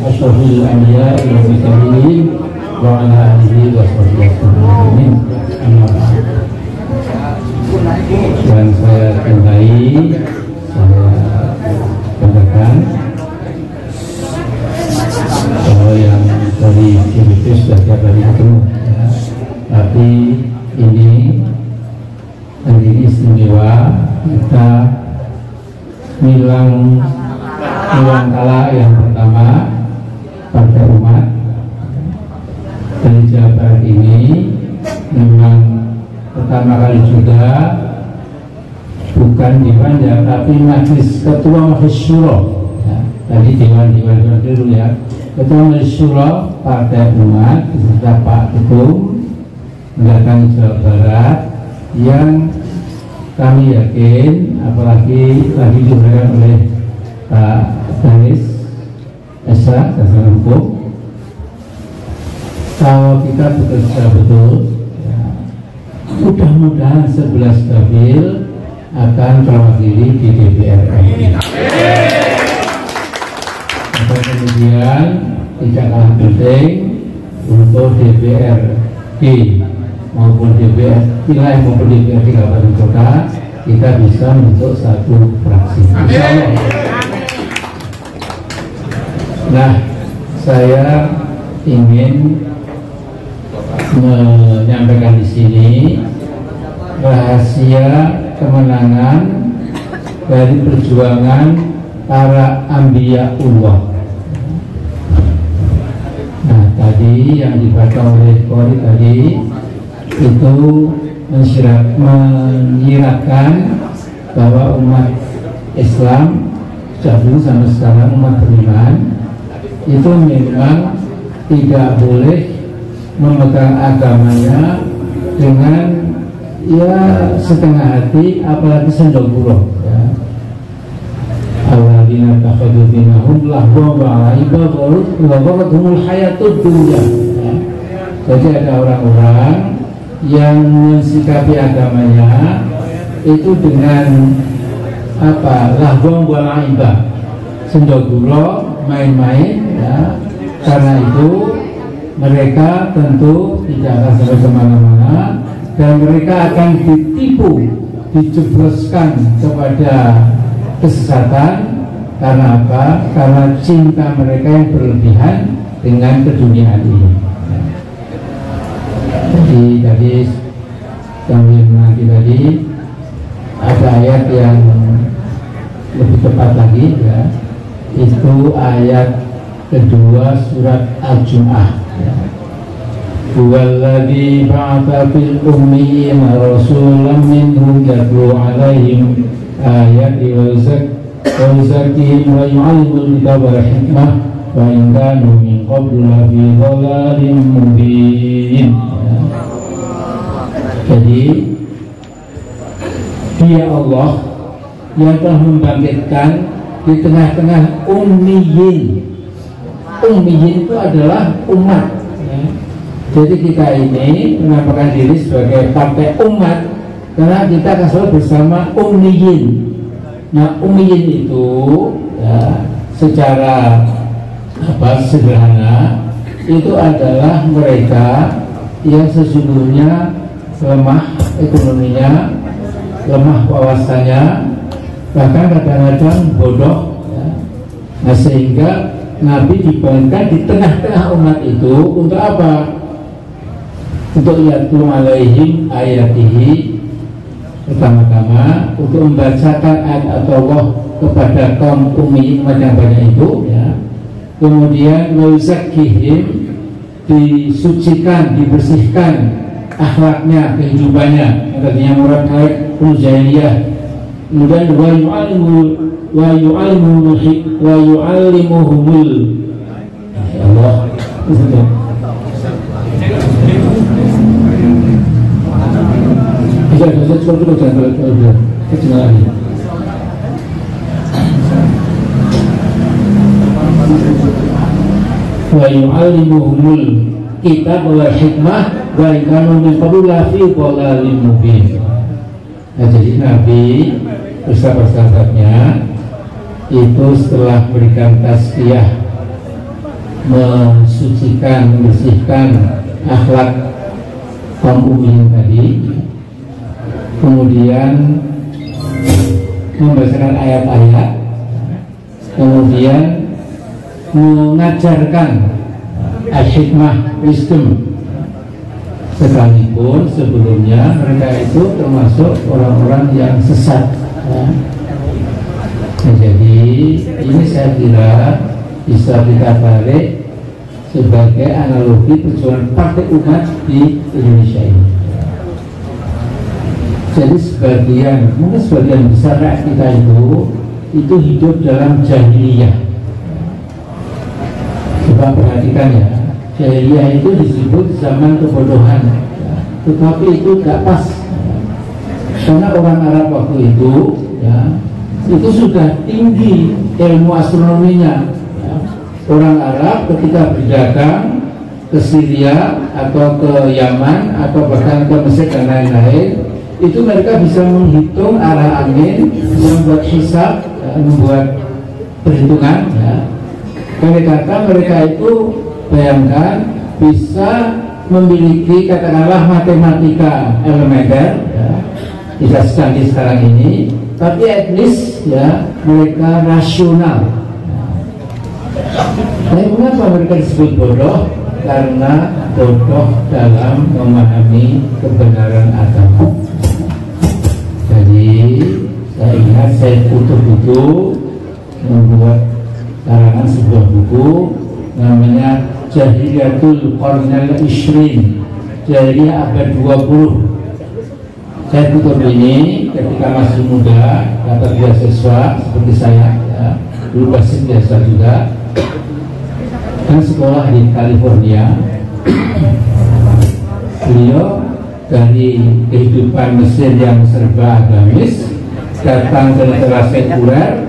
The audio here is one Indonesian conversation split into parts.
asyrafil anbiya'i wal mursalin wa ala alihi wa sahbihi. Dan saya cintai, saya katakan bahwa yang dari itu sudah dari itu, ya. Tapi ini hari ini istimewa, kita bilang kala yang pertama pada umat dari Jawa Barat ini memang pertama kali juga bukan Dewan ya, tapi Majelis Ketua Majelis Syuro, ya. Tadi Dewan dulu ya, Ketua Majelis Syuro Partai Umat beserta Pak Ketum mendatang Jawa Barat yang kami yakin, apalagi lagi diberikan oleh Pak Danis Esa Dasar Hukum, kalau kita bekerja betul, ya, mudah-mudahan 11 Dapil akan terwakili di DPR RI. Dan kemudian tidak kalah penting untuk DPRD maupun DPR wilayah maupun DPRD kabupaten kota, kita bisa membentuk satu fraksi. Nah, saya ingin menyampaikan di sini rahasia kemenangan dari perjuangan para ambiyaullah. Nah, tadi yang dibaca oleh Qori tadi itu menyiratkan bahwa umat Islam sejak dulu sampai sekarang, umat beriman itu memang tidak boleh memegang agamanya dengan ya setengah hati, apalagi sendok-gurau, ya. Alladzina takhadhu dinahum lahwa wa la'iba wa gharratuhumul hayatud dunya. Jadi ada orang-orang yang mensikapi agamanya itu dengan apa? Lahwa wa la'iba, sendok-gurau, main-main, ya. Karena itu mereka tentu tidak akan sampai kemana-mana dan mereka akan ditipu, dijebloskan kepada kesesatan. Karena apa? Karena cinta mereka yang berlebihan dengan keduniaan ini. Jadi tadi kami menanti tadi ada ayat yang lebih tepat lagi, ya, itu ayat kedua surat Al-Jum'ah, ya. Huwallazi ba'atha fil ummiyina rasulan minhum yatlu 'alaihim ayati wa yuzakkihim wa yu'allimuhumul kitaba wal hikmah wa in kanu min qablu lafi dhalalin mubin. Jadi Dia Allah yang telah membangkitkan di tengah-tengah ummiyin. Ummiyin itu adalah umat, ya. Jadi kita ini menamakan diri sebagai partai umat karena kita akan selalu bersama ummiyin. Nah, ummiyin itu, ya, secara sederhana itu adalah mereka yang sesungguhnya lemah ekonominya, lemah wawasannya, bahkan kadang-kadang bodoh, ya. Nah, sehingga Nabi dibangunkan di tengah-tengah umat itu untuk apa? Untuk yatlu 'alaihim ayatihi, pertama-tama untuk membacakan ayat Allah kepada kaum ummi umat yang banyak itu, ya. Kemudian yuzakkihim, disucikan, dibersihkan akhlaknya, kehidupannya, yang tadinya murad baik, jahiliyah. Kemudian wa yu'allimuhumul ya Allah, bisa cukup jangan kecil lagi. Wa yu'allimuhumul kitab wal hikmah wa in kanu min qablu lafi dhalalin mubin. Nah, jadi Nabi bersama sahabatnya itu setelah memberikan tazkiyah mensucikan, membersihkan akhlak kaum umum tadi, kemudian membacakan ayat-ayat, kemudian mengajarkan al-hikmah, wisdom, sekalipun sebelumnya mereka itu termasuk orang-orang yang sesat ya. Jadi ini saya kira bisa kita tarik sebagai analogi perjuangan partai umat di Indonesia ini. Jadi mungkin sebagian besar rakyat kita itu hidup dalam jahiliyah. Coba perhatikan ya, jahiliyah itu disebut zaman kebodohan ya. Tetapi itu tidak pas karena orang Arab waktu itu ya, itu sudah tinggi ilmu astronominya ya. Orang Arab ketika berdagang ke Syria atau ke Yaman atau bahkan ke Mesir dan lain-lain, itu mereka bisa menghitung arah angin, membuat hisab ya, membuat perhitungan ya. Kata mereka itu bayangkan bisa memiliki katakanlah matematika elementer ya, tidak secanggih sekarang ini, tapi at least ya mereka rasional ya. Tapi mengapa mereka disebut bodoh? Karena bodoh dalam memahami kebenaran agama. Jadi saya ingat saya itu membuat karangan sebuah buku namanya Jahiliyatul Qarnil Ishrin, Jahiliyah abad 20. Saya tutup ini ketika masih muda, dapat beasiswa seperti saya ya, dulu pasti biasa juga kan sekolah di California. Beliau dari kehidupan Mesir yang serba agamis datang ke negara sekuler,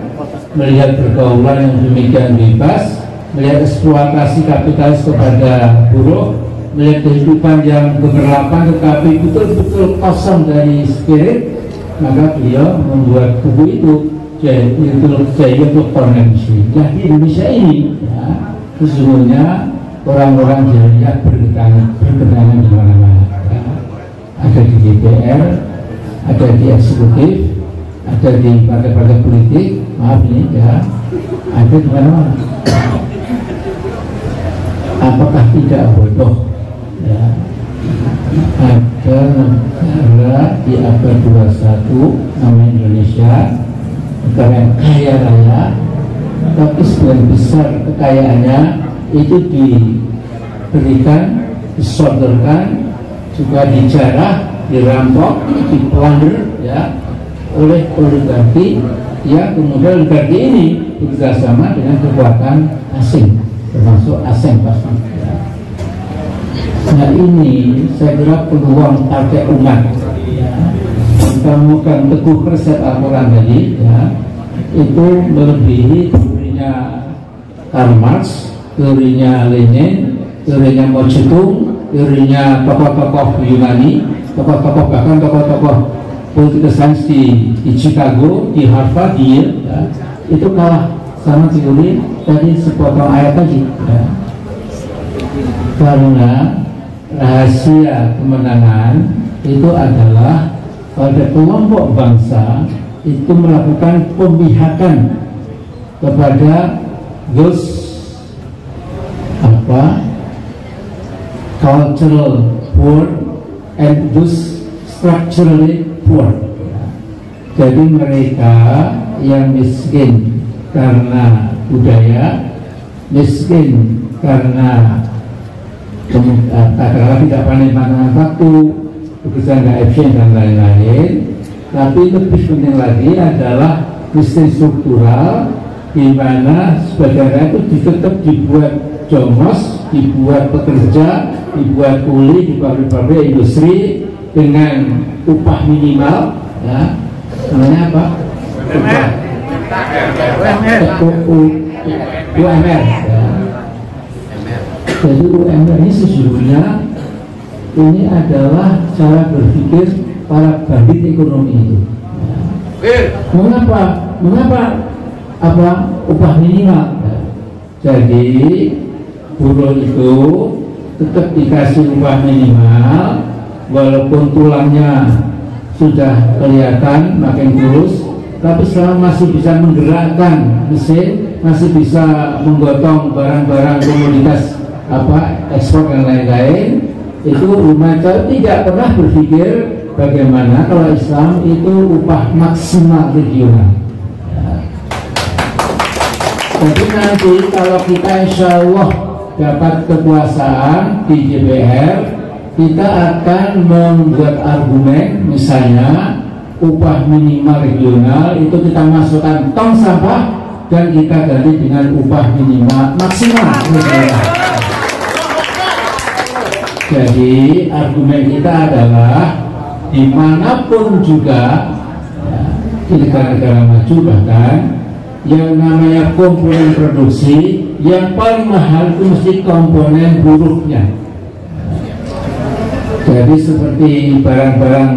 melihat pergaulan yang demikian bebas, melihat eksploitasi kapitalis kepada buruh, melihat kehidupan yang gemerlapan tetapi betul-betul kosong dari spirit, maka beliau membuat buku itu Jahiliyatul Qarnil Ishrin. Nah di Indonesia ini ya, sesungguhnya orang-orang jahiliyah bergedangan di mana-mana ya. Ada di DPR, ada di eksekutif, ada di partai-partai politik, maaf ini ya, ada di mana-mana. Apakah tidak bodoh ya, ada negara di abad 21 namanya Indonesia, negara yang kaya raya, tapi sebagian besar kekayaannya itu diberikan, disodorkan, juga dijarah, dirampok, diplunder ya oleh oligarki yang kemudian oligarki ini bekerjasama dengan kekuatan asing, termasuk ASEAN pasti ya. Nah ini saya kira peluang partai umat ya, menemukan teguh resep Al-Quran tadi ya, itu melebihi teorinya Karl Marx, teorinya Lenin, teorinya Mao Zedong, teorinya tokoh-tokoh Yunani, tokoh-tokoh bahkan tokoh-tokoh political science di Chicago, di Harvard, di Yale ya, itu kalah sama teori tadi sepotong ayat tadi ya. Karena rahasia kemenangan itu adalah pada kelompok bangsa itu melakukan pemihakan kepada those cultural poor and those structurally poor. Jadi mereka yang miskin karena budaya, miskin karena katakanlah tidak pandai menggunakan waktu, pekerjaan nggak efisien dan lain-lain. Tapi lebih penting lagi adalah miskin struktural, di mana sebagian rakyat itu tetap dibuat jomos, dibuat pekerja, dibuat kuli di pabrik-pabrik industri dengan upah minimal, ya, namanya apa? UMR. Ya. Jadi UMR ini sesungguhnya ini adalah cara berpikir para bandit ekonomi itu. Ya. Mengapa upah minimal? Ya. Jadi buruh itu tetap dikasih upah minimal, walaupun tulangnya sudah kelihatan makin kurus, tapi selama masih bisa menggerakkan mesin, masih bisa menggotong barang-barang komoditas ekspor dan lain-lain, itu umat tidak pernah berpikir bagaimana kalau Islam itu upah maksimal regional. Jadi nanti kalau kita insya Allah dapat kekuasaan di DPR, kita akan membuat argumen, misalnya upah minimal regional itu kita masukkan tong sampah dan kita ganti dengan upah minimal maksimal. Jadi argumen kita adalah dimanapun juga di negara-negara maju bahkan yang namanya komponen produksi yang paling mahal itu mesti komponen buruhnya. Jadi seperti barang-barang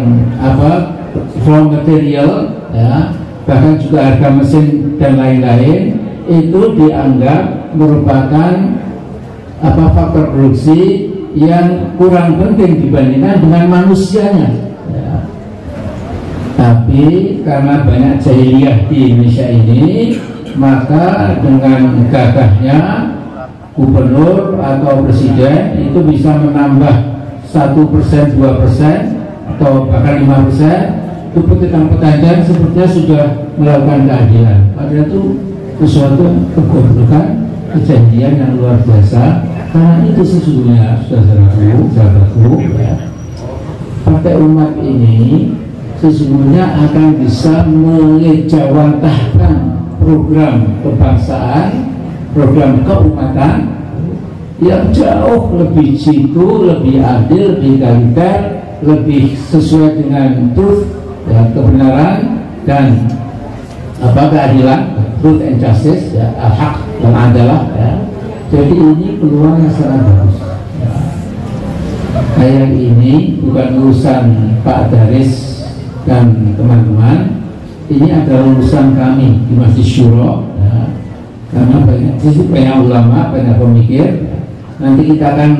raw material, ya, bahkan juga harga mesin dan lain-lain itu dianggap merupakan faktor produksi yang kurang penting dibandingkan dengan manusianya. Ya. Tapi karena banyak jahiliyah di Indonesia ini, maka dengan gagahnya gubernur atau presiden itu bisa menambah 1%, 2% atau bahkan 5%, itu petani sepertinya sudah melakukan keadilan. Padahal itu sesuatu kegoblokan, kejadian yang luar biasa. Karena itu sesungguhnya saudaraku, ya, Partai Umat ini sesungguhnya akan bisa mengejawantahkan program kebangsaan, program keumatan yang jauh lebih jitu, lebih adil, lebih egaliter, lebih sesuai dengan truth, ya, kebenaran dan keadilan, truth and justice, ya, hak dan adalah, ya. Jadi ini peluang yang sangat bagus. Ya. Kayak ini bukan urusan Pak Daris dan teman-teman, ini adalah urusan kami di Masjid Syuro, ya. Karena banyak ulama, banyak pemikir. Nanti kita akan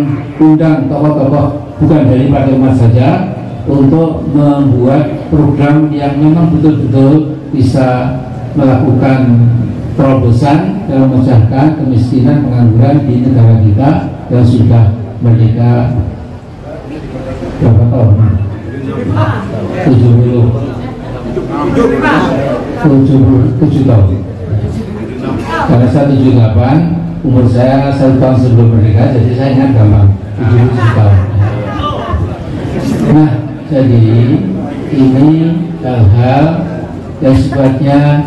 undang tokoh-tokoh bukan dari Partai Umat saja untuk membuat program yang memang betul-betul bisa melakukan terobosan dalam memecahkan kemiskinan, pengangguran di negara kita yang sudah merdeka berapa tahun? 77 tahun. Karena saya 78, umur saya 1 tahun sebelum merdeka, jadi saya ingat gampang 77 tahun. Nah, jadi ini hal-hal yang sifatnya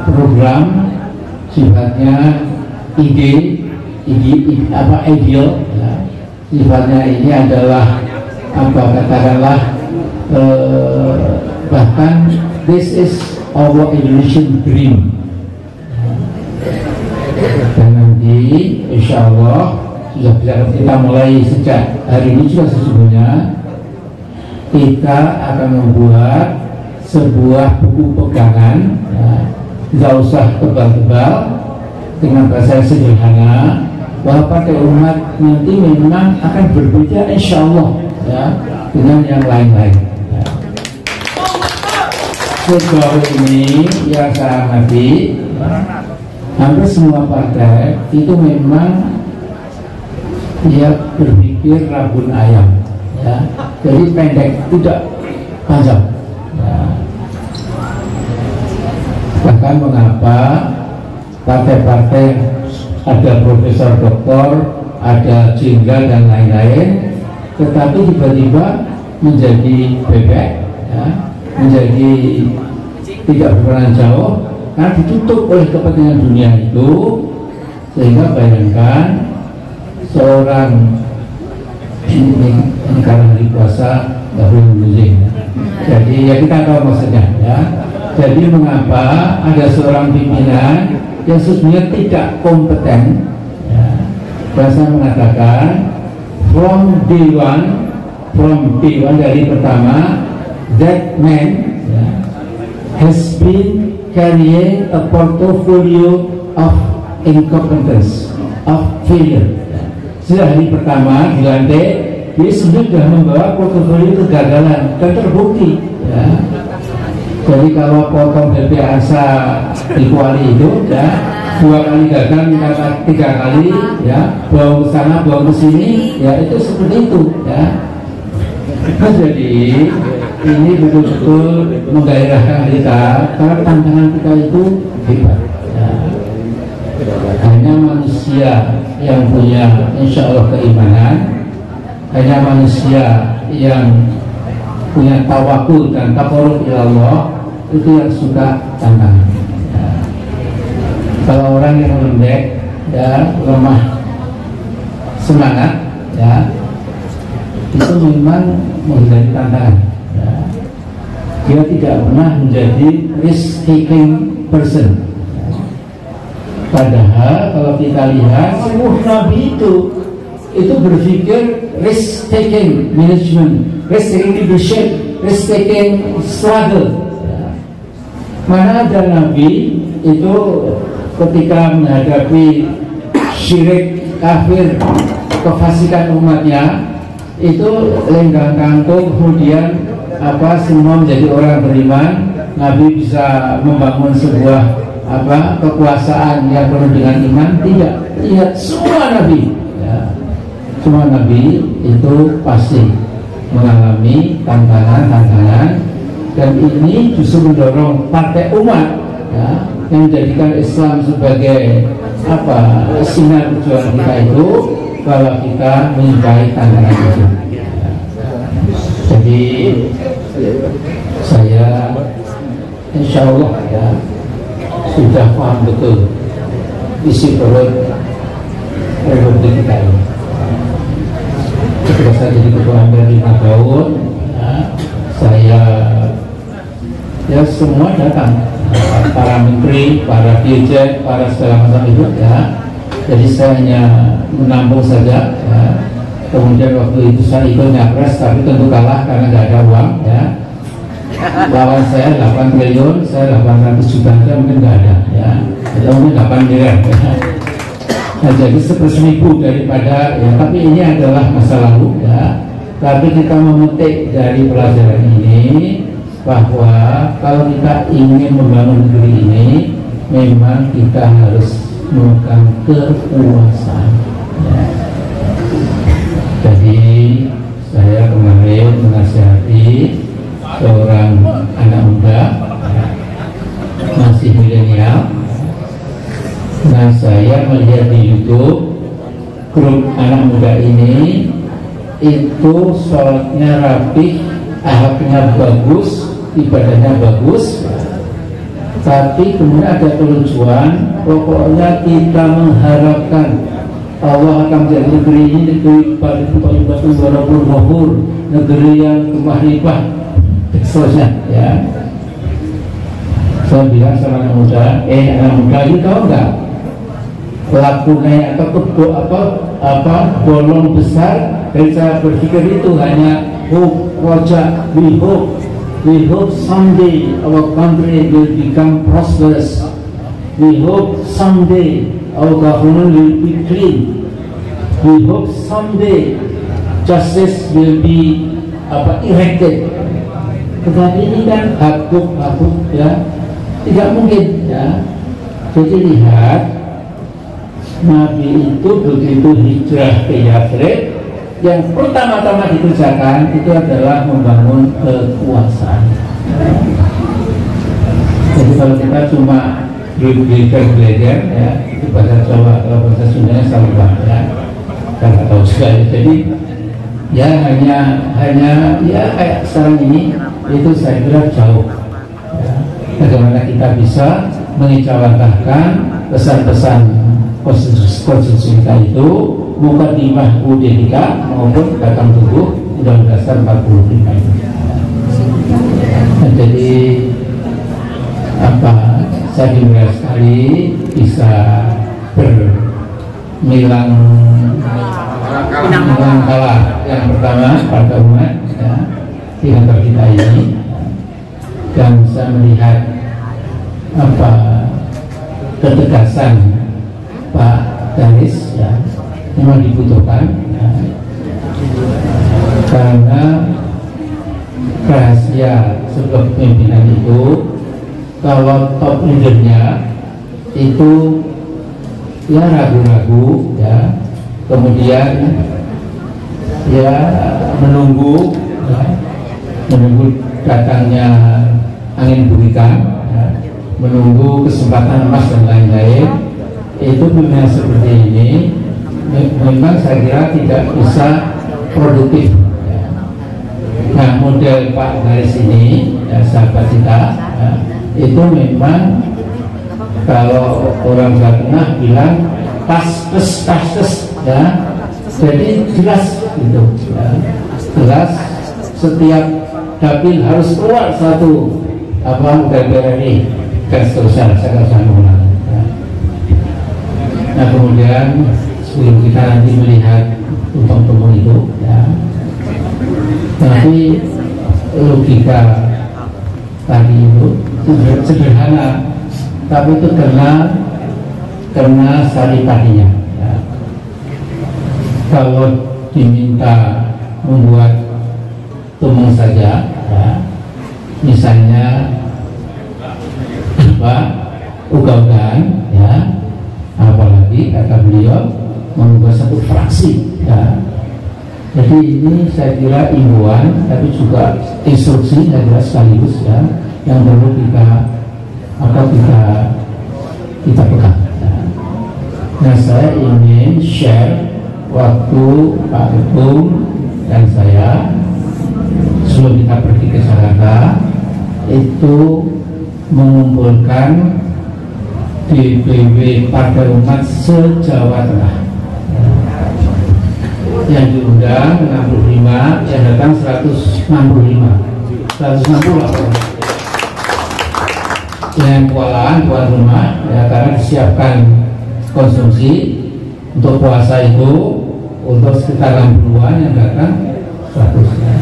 program, sifatnya ideal, ya. Sifatnya ini adalah katakanlah bahkan this is our Indonesian dream. Dan nanti insya Allah sudah bisa kita mulai sejak hari ini juga sesungguhnya kita akan membuat sebuah buku pegangan, ya, nggak usah tebal-tebal, dengan bahasa sederhana, bahwa Partai Umat nanti memang akan berbeda insya Allah, ya, dengan yang lain-lain. Ya. Sejauh ini yang saya amati, hampir semua partai itu memang dia berpikir rabun ayam, ya. Jadi pendek, tidak panjang. Ya. Bahkan mengapa partai-partai ada profesor doktor, ada jenderal dan lain-lain, tetapi tiba-tiba menjadi bebek, ya, menjadi tidak berperan jauh karena ditutup oleh kepentingan dunia itu. Sehingga bayangkan seorang ini karena hari puasa nggak boleh musik, ya. Jadi ya kita tahu maksudnya, ya. Jadi mengapa ada seorang pimpinan yang sesungguhnya tidak kompeten, ya. Dan saya mengatakan from day one dari pertama, that man, ya, has been carrying a portfolio of incompetence. of failure. Sudah hari pertama dilantik, dia sudah membawa portofolio kegagalan dan terbukti. Ya. Jadi kalau potong BPA di Kuali itu, ya 2 kali gagal, 3 kali, ya bawa ke sana, bawa ke sini, ya itu seperti itu, ya. Nah, jadi ini betul-betul menggairahkan kita karena tantangan kita itu hebat. Ya. Hanya manusia yang punya insya Allah keimanan, hanya manusia yang punya tawakul dan takarrub ila Allah itu yang suka tantangan. Ya. Kalau orang yang lembek dan lemah semangat, ya itu memang menghindari tantangan. Ya. Dia tidak pernah menjadi risk taking person. Padahal kalau kita lihat semua nabi itu berpikir risk taking management, risk taking leadership, risk taking struggle. Ya. Mana ada nabi itu ketika menghadapi syirik, kafir, kefasikan umatnya itu lenggang kangkung, kemudian semua menjadi orang beriman. Nabi bisa membangun sebuah kekuasaan yang penuh dengan iman. Tidak, lihat semua nabi, ya, semua nabi itu pasti mengalami tantangan-tantangan, dan ini justru mendorong partai umat, ya, yang menjadikan Islam sebagai sinar perjuangan kita itu, kalau kita menyukai tantangan itu. Jadi saya insya Allah, ya, sudah paham betul isi perut Republik kita ini. Ketika saya jadi ketua MPR 5 tahun, ya, saya semua datang, para menteri, para dirjen, para segala macam itu, ya. Jadi saya hanya menampung saja, ya. Kemudian waktu itu saya ikut nyapres, tapi tentu kalah karena nggak ada uang, ya. Lawan saya 8 triliun, saya 800 juta saja mungkin nggak ada, ya. Atau mungkin 8 miliar, ya. Nah, jadi 1/1000 daripada, ya. Tapi ini adalah masa lalu, ya. Tapi kita memetik dari pelajaran ini bahwa kalau kita ingin membangun negeri ini, memang kita harus memegang kekuasaan. Ya. Jadi saya kemarin menasihati seorang anak muda, ya, masih milenial. Nah, saya melihat di YouTube grup anak muda ini itu sholatnya rapih, akhlaknya bagus, ibadahnya bagus. Tapi kemudian ada kelucuan, pokoknya kita mengharapkan Allah akan menjadi negeri ini negeri batu warapur, negeri yang kemahribah, seterusnya, ya. Saya bilang sama anak muda, anak muda ini tahu nggak lakunya atau bolong besar dari cara berpikir itu hanya hope, project, we hope someday our country will become prosperous. We hope someday our government will be clean. We hope someday justice will be erected. Tetapi ini kan habuk, ya, tidak mungkin, ya. Jadi lihat, Nabi itu begitu hijrah ke Yathrib, yang pertama-tama dikerjakan itu adalah membangun kekuasaan. Jadi kalau kita cuma belajar, ya, itu bahasa Jawa, kalau bahasa Sundanya sama, ya, kan nggak tahu sekali. Jadi ya hanya ya kayak sekarang ini, itu saya kira jauh, ya. Bagaimana kita bisa mengejawantahkan pesan-pesan konstitusi kita itu, mukadimah UUD maupun batang tubuh Undang-Undang Dasar 45 itu. Nah, jadi saya gembira sekali bisa bermilang kalah yang pertama pada umat, ya, di kantor kita ini, dan saya melihat ketegasan Pak Danis, ya, memang dibutuhkan ya. Karena rahasia sebuah pemimpinan itu kalau top leadernya itu ya ragu-ragu ya, kemudian ya menunggu datangnya angin burikan ya, menunggu kesempatan emas dan lain-lain. Itu memang seperti ini memang saya kira tidak bisa produktif ya. Nah model Pak Garis ini ya, sahabat kita ya, itu memang kalau orang Jawa Tengah bilang pastes ya, jadi jelas gitu ya. Jelas setiap dapil harus keluar satu DPRD dan seterusnya saya akan mengulang ya. Nah kemudian sebelum kita nanti melihat tumpang-tumpang itu ya, tapi logika tadi itu sederhana, tapi itu kena saripatinya ya. Kalau diminta membuat tumbang saja ya, misalnya ugal-ugalan ya, apalagi kata beliau membuat satu fraksi ya. Jadi ini saya kira imbauan tapi juga instruksi saya kira sekaligus ya, yang perlu kita pegang ya. Nah saya ingin share waktu Pak Ketum dan saya sebelum kita pergi ke Jakarta itu mengumpulkan DPW Partai Umat se-Jawa Tengah yang diundang 65, yang datang 160 yang kewalahan tuan rumah ya, karena disiapkan konsumsi untuk puasa itu untuk sekitar 60-an, yang datang 100 ya.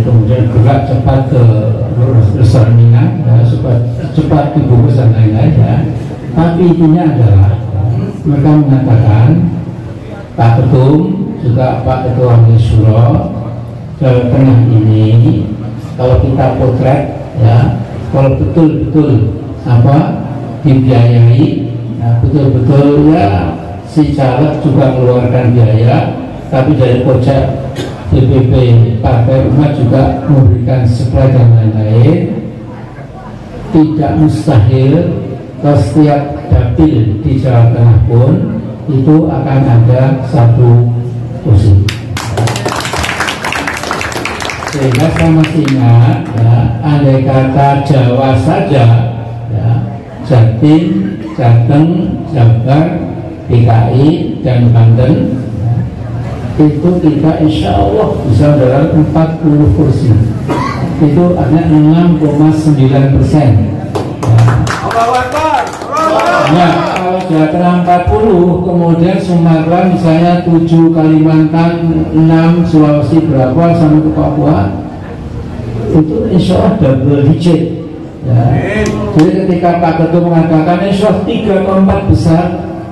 Kemudian gerak cepat ke restoran Minang ya, cepat dibungkus dan lain-lain ya. Tapi intinya adalah mereka mengatakan Pak Ketum juga Pak Ketua Majelis Syuro Jawa Tengah ini kalau kita potret ya, kalau betul-betul dibiayai ya, betul-betul ya si caleg juga mengeluarkan biaya, tapi dari pojok DPP Partai Umat juga memberikan supply dan lain-lain, tidak mustahil ke setiap dapil di Jawa Tengah pun itu akan ada satu kursi. Sehingga saya masih ingat ya, andai kata Jawa saja ya, Jatim, Jateng, Jabar, DKI dan Banten ya, itu kita insya Allah bisa dalam 40 kursi. Itu ada 6,9%. Ya, kalau Jawa Tengah 40, kemudian Sumatera misalnya 7, Kalimantan 6, Sulawesi berapa sampai ke Papua, itu insya Allah double digit ya. Jadi ketika Pak Ketum mengatakan insya Allah 3 ke 4 besar,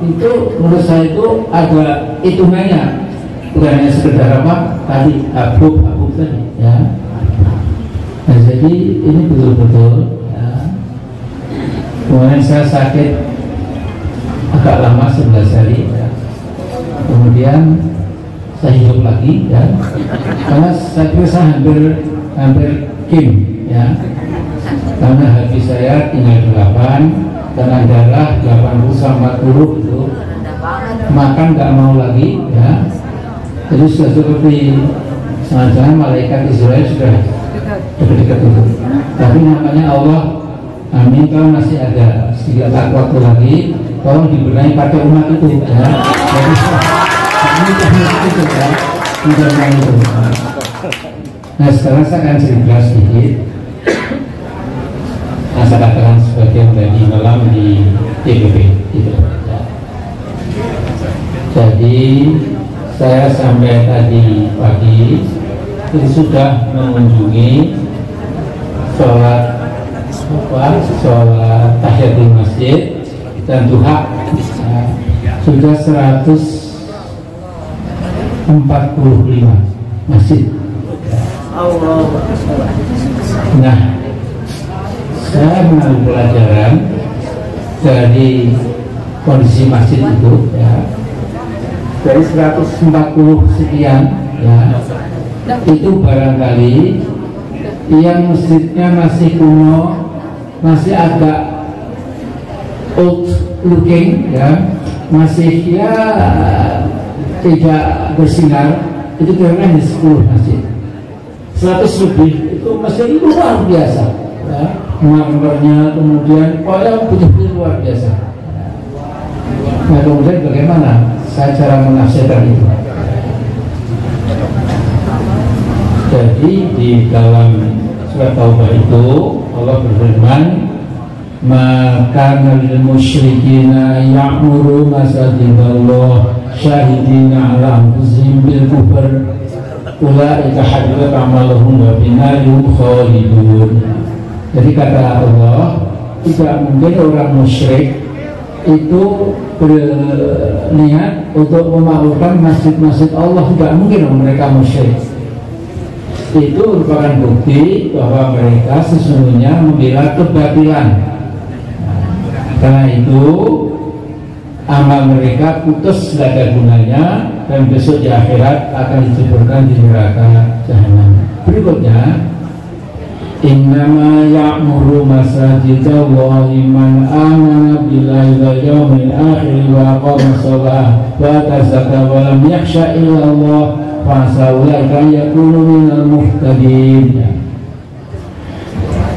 itu menurut saya itu ada hitungannya, bukan hanya sekedar tadi habub tadi ya. Nah jadi ini betul-betul ya. Kemudian saya sakit agak lama 11 hari ya. Kemudian saya hidup lagi ya, karena saya kira saya hampir kim ya, karena hati saya tinggal 8, karena darah 80/40 itu makan nggak mau lagi ya. Jadi sudah seperti jangan malaikat Israel sudah dekat-dekat itu. Tapi namanya Allah, amin, kalau masih ada sedikit waktu lagi, tolong dibenahi pada umat itu ya. Jadi kami itu ya, tidak mau itu. Nah sekarang saya akan cerita sedikit. Nah, saya katakan sebagai menjadi malam di DPP itu ya. Jadi saya sampai tadi pagi itu sudah mengunjungi sholat tahiyatul masjid dan duha ya, sudah 100 45 masjid. Nah, saya mengambil pelajaran dari kondisi masjid itu ya, dari 140 sekian ya, itu barangkali yang masjidnya masih kuno, masih agak old looking ya, masih ya tidak bersinar, itu kira-kira di 10 masjid. 100 lebih itu masjid itu luar biasa ya, marmernya, kemudian yang betul-betul luar biasa. Nah kemudian bagaimana saya cara menafsirkan itu? Jadi di dalam surat Taubah itu Allah berfirman, maka lil musyrikina ya'muru masajidallah syahidina ala anfusihim bil kufr ulaika habitat amaluhum wa binarihum khalidun. Jadi kata Allah, tidak mungkin orang musyrik itu berniat untuk memakmurkan masjid-masjid Allah, tidak mungkin mereka musyrik. Itu merupakan bukti bahwa mereka sesungguhnya membela kebatilan. Karena itu amal mereka putus, tidak ada gunanya, dan besok di akhirat akan diceburkan di neraka jahanam. Berikutnya, innama ya'muru masajidallahi man amana billahi wal yawmil akhir wa aqama shalah wa ata zakata wa lam yakhsha illa Allah fa sa'ulaika yakunu minal muhtadin.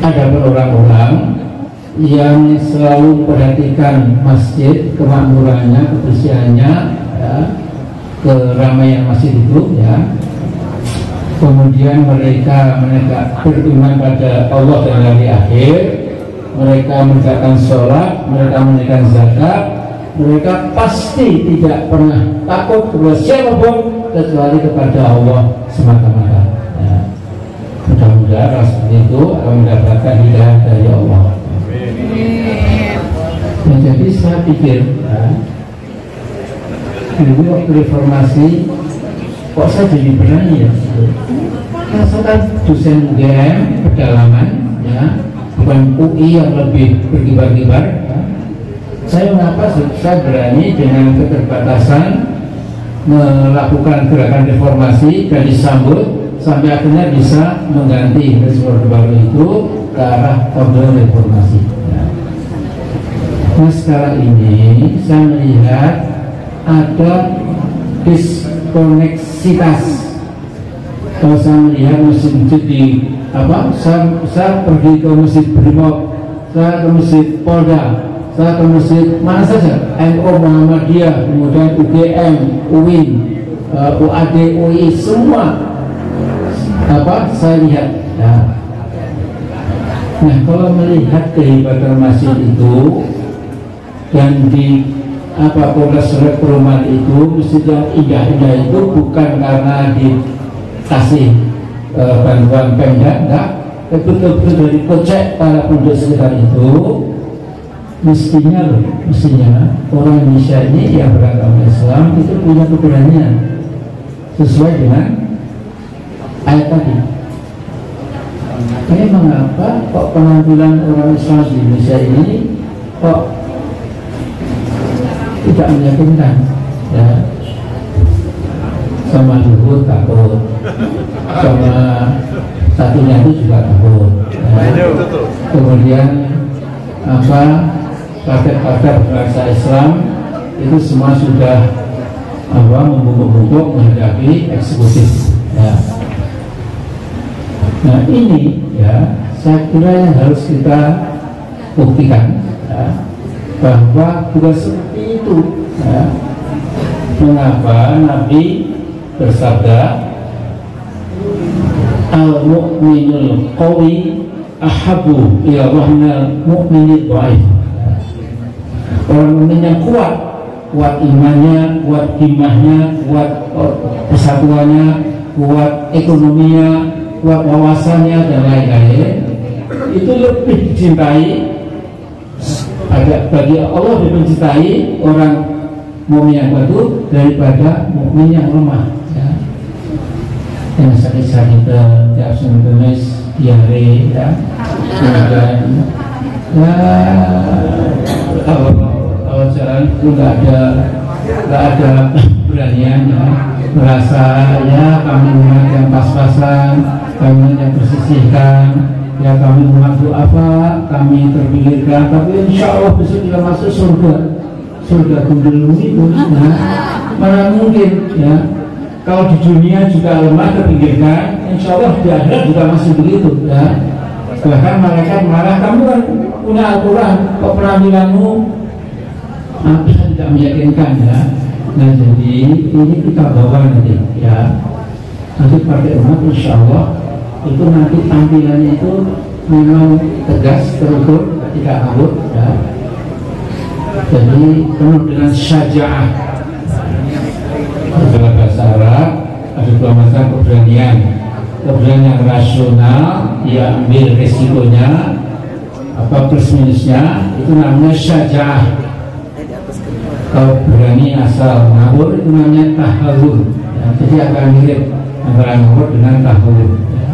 Ada orang-orang yang selalu memperhatikan masjid, kemakmurannya, kebersihannya ya, keramaian masjid itu ya. Kemudian mereka beriman pada Allah dan hari akhir, mereka menegakkan sholat, mereka menunaikan zakat, mereka pasti tidak pernah takut kepada siapapun kecuali kepada Allah semata-mata. Ya. Mudah-mudahan orang seperti itu akan mendapatkan hidayah dari Allah. Nah, jadi saya pikir, ya, dulu waktu reformasi kok saya jadi berani ya. Nah, saya kan dosen UGM pedalaman ya, bukan UI yang lebih berkibar-kibar ya. Saya mengapa saya berani dengan keterbatasan melakukan gerakan reformasi dan disambut sampai akhirnya bisa mengganti Orde Baru itu ke arah Orde Reformasi ya. Nah sekarang ini saya melihat ada diskoneksitas. Kalau saya melihat masjid-masjid di saya pergi ke masjid Brimob, saya ke masjid Polda, saya ke masjid mana saja, NU Muhammadiyah, kemudian UGM, UIN, UAD, UI, semua saya lihat ya. Nah kalau melihat kehebatan masjid itu dan di Polres Perumahan itu, masjid yang indah-indah itu bukan karena dikasih bantuan Pemda, enggak, betul-betul dari kocek para penduduk sekitar itu. Mestinya orang Indonesia ini yang beragama Islam itu punya keberanian sesuai dengan ayat tadi. Ini mengapa kok penampilan orang Islam di Indonesia ini kok tidak meyakinkan ya, sama Luhut takut, sama satunya itu juga takut ya. Kemudian partai berbangsa Islam itu semua sudah membungkuk-bungkuk menghadapi eksekutif ya. Nah ini ya saya kira yang harus kita buktikan ya, bahwa bukan seperti itu ya. Mengapa Nabi bersabda al-mu'minul qawi ahabu ila wahnal mu'minid dhaif. Orang mukmin yang kuat imannya, kuat himmahnya, kuat persatuannya, kuat ekonominya, kuat wawasannya dan lain-lain, itu lebih dicintai. Bagi Allah lebih mencintai orang mukmin yang kuat daripada mukmin yang lemah ya. yang sakit-sakit tiap Senin Kamis diare ya, kemudian ya kalau jalan itu nggak ada beranian ya, merasa ya kami umat yang pas-pasan, kami yang bersisihkan, ya kami umat itu apa, kami terpikirkan, tapi insya Allah besok kita masuk surga gundul itu, nah, mana mungkin ya. Kalau di dunia juga lemah terpinggirkan, insya Allah di akhirat juga masih begitu ya. Bahkan malaikat marah, kamu kan punya Al-Quran, kok penampilanmu tidak meyakinkan ya. Nah jadi ini kita bawa nanti ya, nanti pakai umat insya Allah itu nanti tampilannya itu memang tegas, terukur, tidak ngawur ya. Jadi penuh dengan syaja'ah. Dalam bahasa Arab ada dua macam keberanian yang rasional, dia ambil resikonya apa plus minusnya, itu namanya syaja'ah. Kalau berani asal ngawur itu namanya tahallul ya. Jadi akan mirip antara ngawur dengan tahallul ya.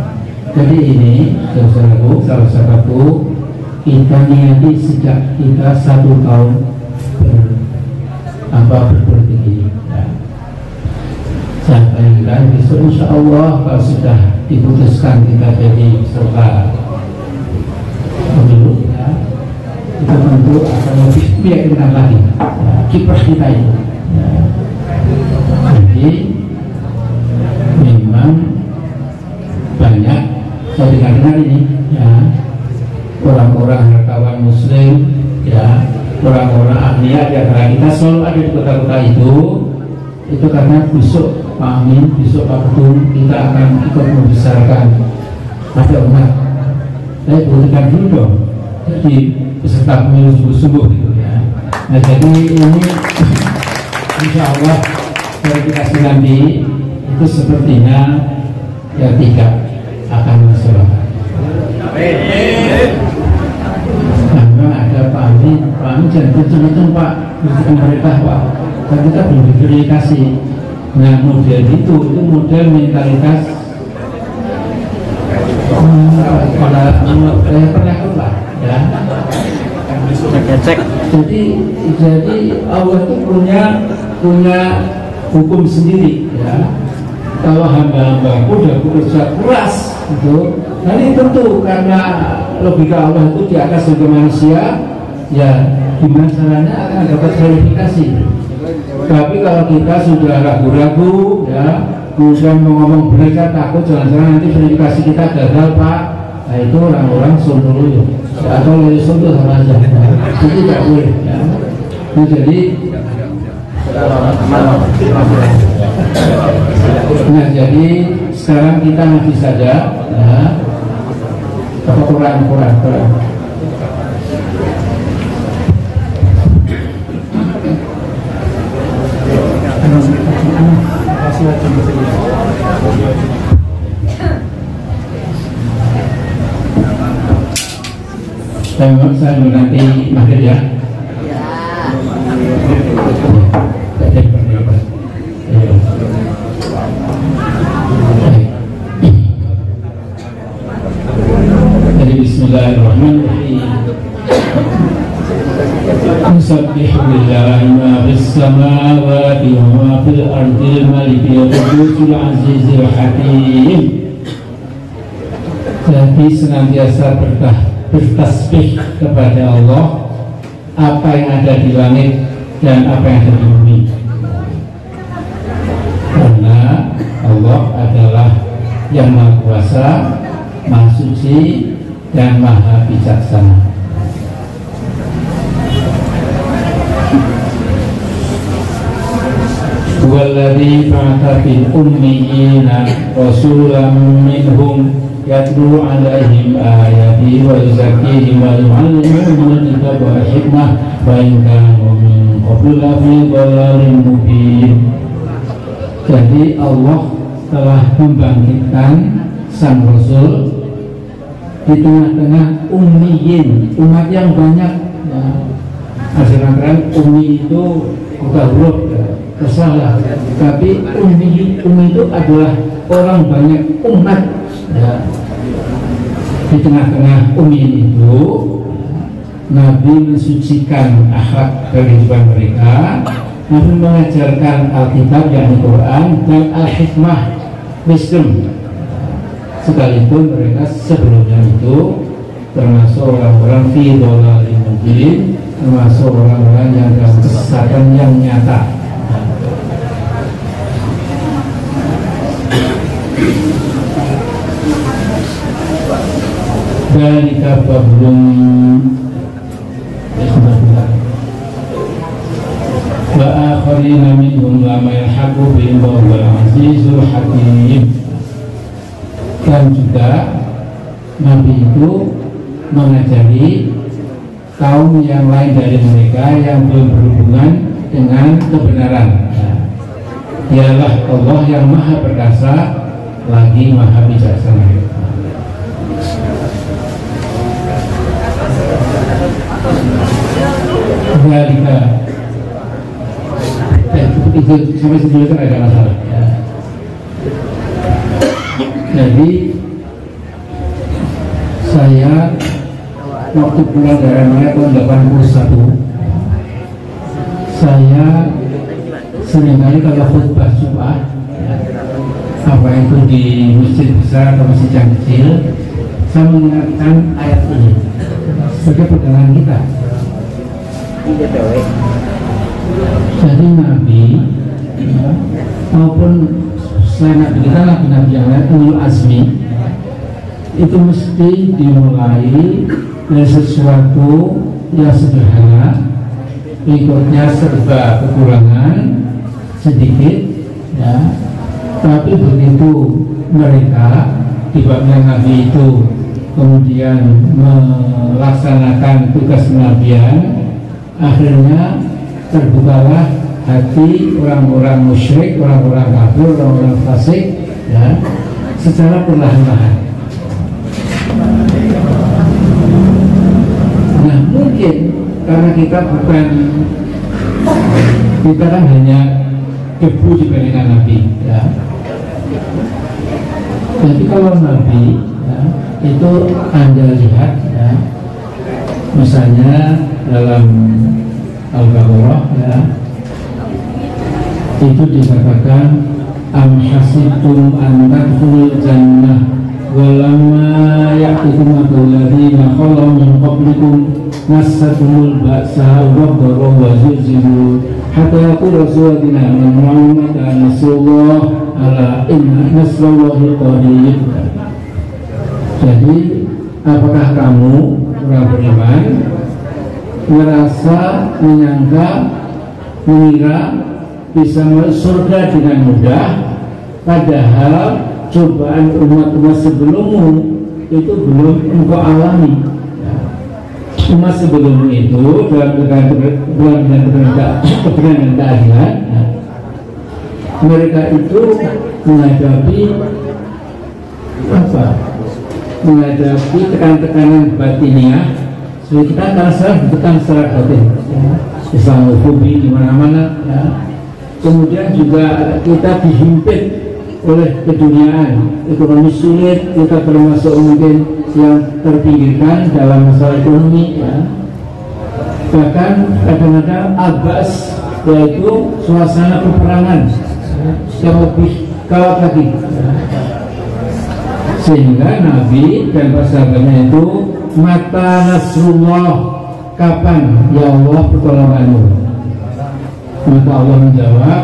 Jadi ini saudaraku, salah satu kita niati sejak kita 1 tahun berpolitik ini ya. Saya bayangkan besok insya Allah kalau sudah diputuskan kita jadi peserta pemilu ya, kita tentu akan lebih meyakinkan lagi ya, kiprah kita itu ya. Jadi memang banyak saya dengar ini ya, orang-orang hartawan muslim ya, orang-orang agniya di antara kita selalu ada di kota-kota itu karena besok Pak Amin, besok Pak Ketum kita akan ikut membesarkan pada umat. Saya berikan dulu dong jadi peserta pemilu sungguh-sungguh gitu ya. Nah jadi ini insya Allah verifikasi nanti itu sepertinya ya tidak akan masalah. Karena ada Pak Amin jangan kenceng-kenceng Pak, pemerintah Pak, kan kita belum diverifikasi. Nah model itu model mentalitas penakut lah ya. Jadi Allah itu punya hukum sendiri ya. Kalau hamba-hamba udah bekerja keras itu, nanti tentu karena logika Allah itu di atas sebagai manusia ya, gimana caranya akan dapat verifikasi. Tapi kalau kita sudah ragu-ragu ya, kemudian mau ngomong benar takut jangan-jangan nanti verifikasi kita gagal Pak, nah itu orang-orang suntul ya, atau lebih suntul sama aja ya. Itu tidak boleh ya. Nah, jadi sekarang kita ngaji saja ya, apa Quran. Saya nanti maghrib ya. Jadi bismillahirrahmanirrahim. Yusabbihu lillahi ma fis samawati wa ma fil ardi malikil qudusil azizil hakim. Jadi senantiasa bertasbih kepada Allah apa yang ada di langit dan apa yang ada di bumi, karena Allah adalah yang Maha Kuasa, Maha Suci dan Maha Bijaksana. Walladzi ba'atha fil ummiyina rasulan minhum yatlu 'alaihim ayati wa yuzakkihim wa yu'allimuhumul kitaba wal hikmah wa in kanu min qablu lafi dhalalin mubin. Jadi Allah telah membangkitkan sang Rasul di tengah-tengah ummiyin, umat yang banyak ya. Asalkan ummi itu bukan huruf ya, kesalah, tapi ummi itu adalah orang banyak umat ya, di tengah-tengah umin itu, Nabi mensucikan akhlak kehidupan mereka. Nabi mengajarkan Alkitab yakni Quran dan Al-Hikmah, wisdom, sekalipun mereka sebelumnya itu termasuk orang-orang fi dhalalin mubin, termasuk orang-orang yang dalam kesesatan yang nyata. Dari kafablum wa akharina minhum lama yalhaqu bihim wa huwal azizul hakim. Dan juga Nabi itu mengajari kaum yang lain dari mereka yang belum berhubungan dengan kebenaran. Dialah Allah yang maha perkasa lagi maha bijaksana. Dalika itu sampai sebelum itu ada masalah ya. Jadi saya waktu pulang dari Amerika tahun 81, saya seringkali kalau khutbah Jumat ya, apa itu di masjid besar atau masjid yang kecil, saya mengingatkan ayat ini sebagai pegangan kita. Jadi Nabi ya, maupun selain Nabi kita, Nabi yang lain, ulul azmi itu mesti dimulai dari sesuatu yang sederhana, berikutnya serba kekurangan sedikit ya, tapi begitu mereka tiba-tiba Nabi itu kemudian melaksanakan tugas kenabian, akhirnya terbukalah hati orang-orang musyrik, orang-orang kafir, orang-orang fasik ya, secara perlahan-lahan. Nah mungkin karena kita kan hanya debu dibandingkan Nabi ya. Jadi kalau Nabi ya, itu Anda lihat ya, misalnya dalam Al-Baqarah ya, itu dikatakan am hasibtum an tadkhulul jannah walamma ya'tikum alladziina khalu min qablikum massatumul ba'sa wad-dharra wa zilzilu hatta yaqula rasuluna amanu mata nasrullah ala inna nasrallahi qarib. Jadi apakah kamu orang beriman merasa menyangka mengira bisa masuk surga dengan mudah, padahal cobaan umat-umat sebelummu itu belum engkau alami. Umat sebelum itu dalam kebenaran keadilan, mereka itu menghadapi apa? Menghadapi tekanan-tekanan batiniah. Jadi kita akan selalu ditekan secara batin, Islamofobi di mana-mana. Ya. Kemudian juga kita dihimpit oleh keduniaan, ekonomi sulit, kita termasuk mungkin yang terpinggirkan dalam masalah ekonomi. Ya. Bahkan kadang-kadang abas, yaitu suasana peperangan yang lebih kawat lagi. Ya. Sehingga Nabi dan sahabatnya itu mata nasrullah, kapan ya Allah pertolonganmu? Maka Allah menjawab,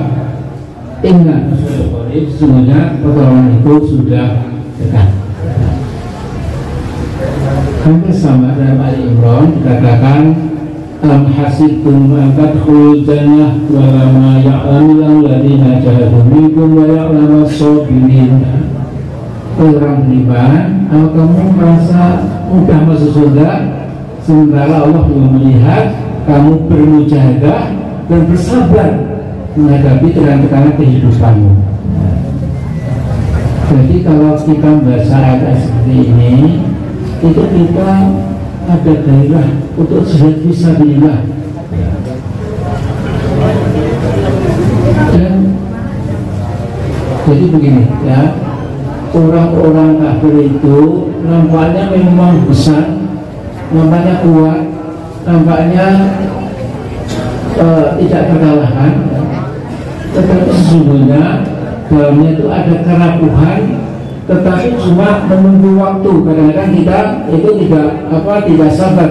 inna sesungguhnya pertolongan itu sudah dekat. Hampir sama dalam Ali Imran dikatakan am hasibtum an tadkhulul jannah wa lama ya'lamul ladzina jahadu minkum wa ya'lamus sabirin. Orang beriman, kalau kamu merasa mudah masuk surga, sementara Allah belum melihat kamu bermujahadah dan bersabar menghadapi tekanan-tekanan kehidupanmu. Jadi kalau kita membaca ayat seperti ini, itu kita ada gairah untuk jihad fisabilillah. Dan jadi begini ya. orang-orang kafir itu nampaknya memang besar, nampaknya kuat, nampaknya tidak terkalahkan, tetapi sesungguhnya dalamnya itu ada kerapuhan, tetapi cuma menunggu waktu. Kadang-kadang kita itu tidak sabar.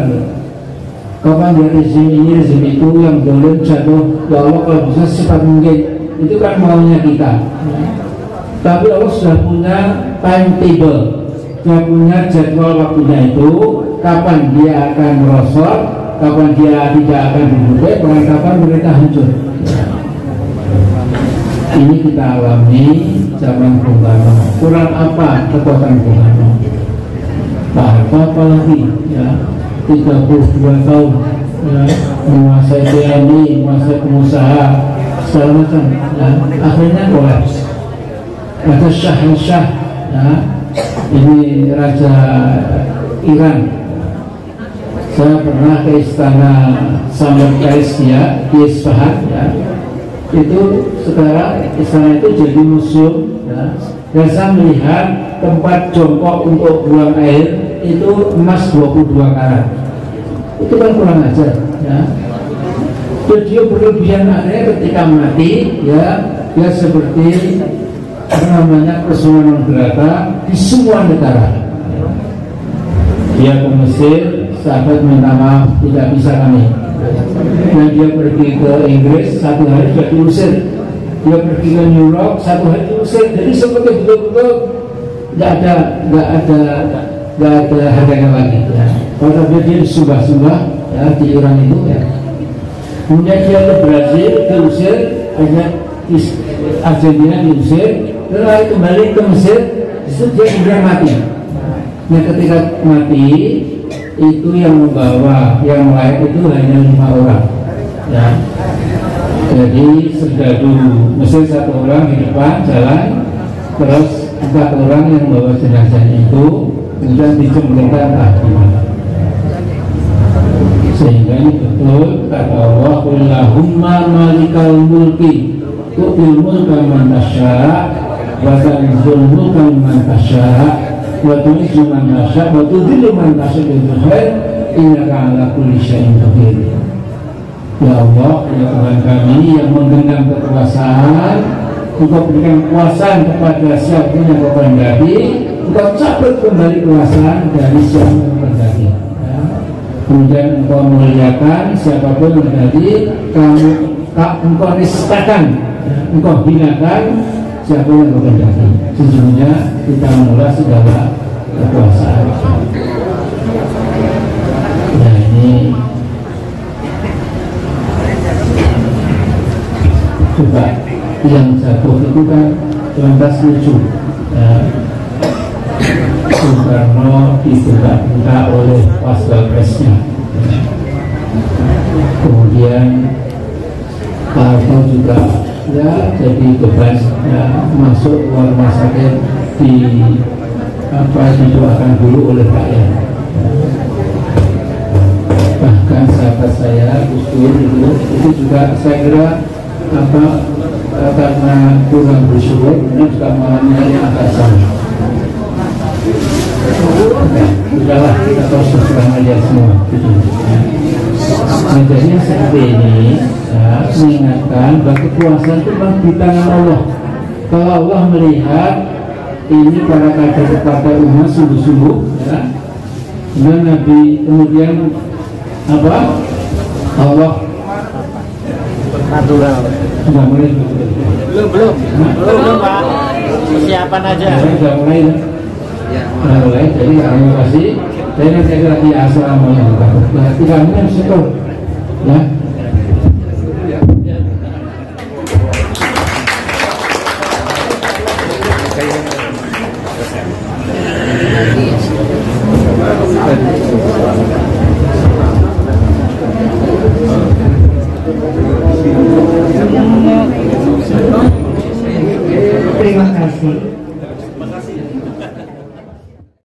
Kapan dia rezim itu yang boleh jatuh, ya Allah kalau bisa secepat mungkin, itu kan maunya kita. Tapi Allah sudah punya timetable, sudah punya jadwal waktunya itu, kapan dia akan merosot, kapan dia tidak akan dibuka, dan kapan mereka hancur. Ini kita alami zaman Bung Karno. Kurang apa kekuatan Bung Karno? Apa lagi ya, 32 tahun ya, menguasai TNI, menguasai pengusaha segala macam ya, akhirnya kolaps. Ada Shah ya, ini Raja Iran. Saya pernah ke istana Samarkand di Isfahan ya. Itu sekarang istana itu jadi museum ya. Dan saya melihat tempat jongkok untuk buang air itu emas 22 karat. Itu kan kurang ajar ya. Dia berlebihan akhirnya ketika mati ya, dia seperti persona non grata di semua negara. Dia ke Mesir, sahabat minta maaf, tidak bisa kami. Dan dia pergi ke Inggris, 1 hari sudah diusir. Dia pergi ke New York, 1 hari diusir. Jadi seperti betul-betul nggak ada harganya lagi ya. Kalau dia disubah-subah ya, di Iran itu ya. Kemudian dia ke Brazil, diusir, hanya Argentina diusir, lalu kembali ke Mesir, itu dia kemudian mati. Nah ketika mati itu yang membawa, yang lain itu hanya 5 orang ya. Jadi serdadu Mesir 1 orang di depan jalan, terus 4 orang yang membawa jenazahnya itu kemudian dicemplungkan ke mana. Sehingga ini betul kata Allah, Allahumma malikal mulki tu'til mulka man tasya' wa tanzilul mulka man tasya' wa tu'izzu man tasya' wa tudhillu man tasya' bil khair innaka 'ala kulli syai'in qadir. Ya Allah, ya Tuhan kami yang menggenggam kekuasaan, Engkau berikan kekuasaan kepada siapa yang Engkau kehendaki, Engkau cabut kembali kekuasaan dari siapa yang Engkau kehendaki. Kemudian Engkau memuliakan siapapun yang tadi Engkau nistakan, Engkau hinakan siapa yang Engkau kehendaki. Sesungguhnya kita menolak segala kekuasaan. Nah ini coba yang jatuh itu kan lantas lucu ya. Bung Karno dibuka oleh Waspapresnya, kemudian Pak Harto juga ya jadi beban ya, masuk rumah sakit didoakan dulu oleh rakyat. Bahkan sahabat saya Gus Dur itu juga saya kira karena kurang bersyukur, kemudian juga mengalami yang agak sama. Sudahlah, kita terus berserang aja semua. Nah, jadi seperti ini ya, mengingatkan bahwa kekuasaan itu di tangan Allah. Kalau Allah melihat ini para kader umat sungguh-sungguh ya, dan Nabi kemudian apa? Allah natural. Sudah mulai? Belum Pak. Persiapan aja. Sudah mulai ya? Ya, mulai. Jadi kami kasih. Saya nanti lagi asrama yang berarti kami yang setor ya. Terima kasih.